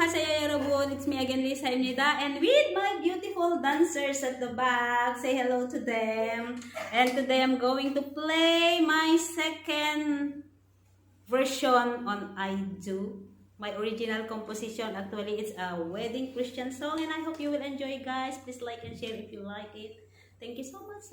Annyeonghaseyo 여러분. It's me again, Lisa입니다. And with my beautiful dancers at the back. Say hello to them. And today I'm going to play my second version on I Do. My original composition. Actually, it's a wedding Christian song. And I hope you will enjoy, guys. Please like and share if you like it. Thank you so much.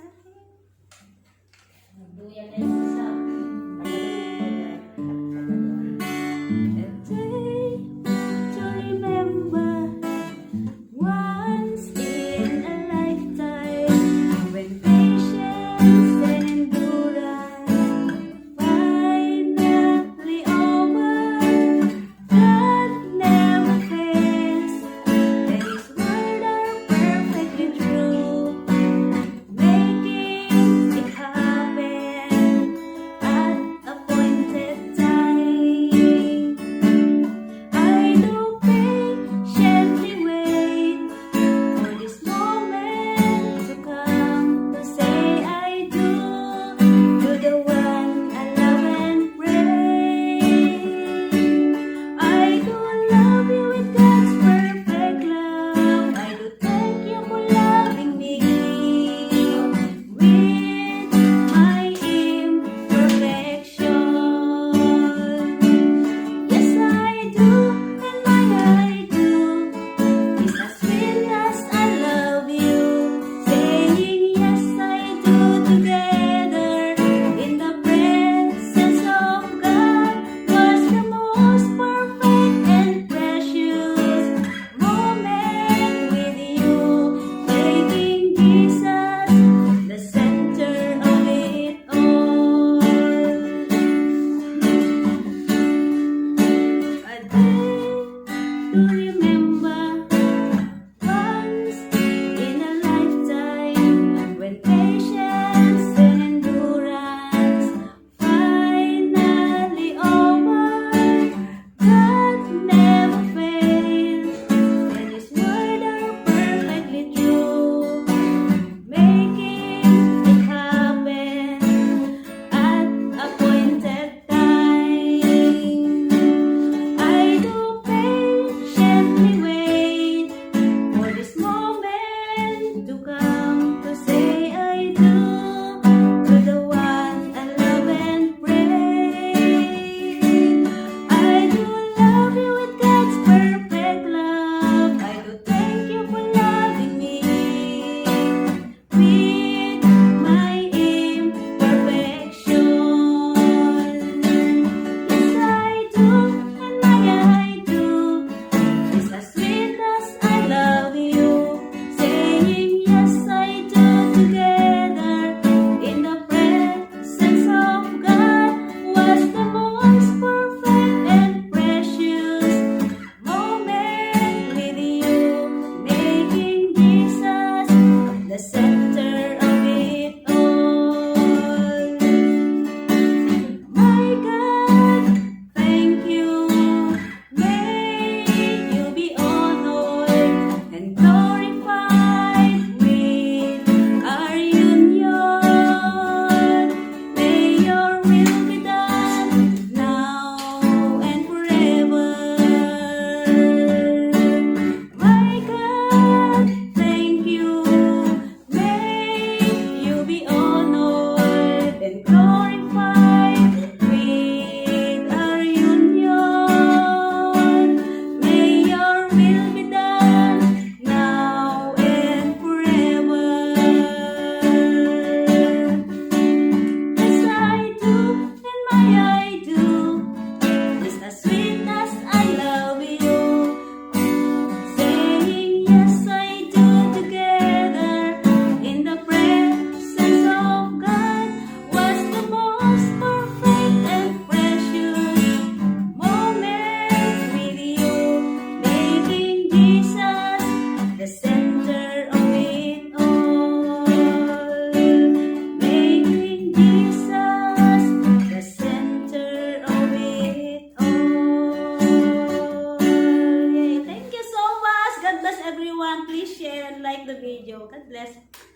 Please share and like the video. God bless.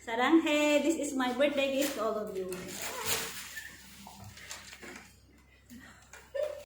Saranghe, this is my birthday gift to all of you.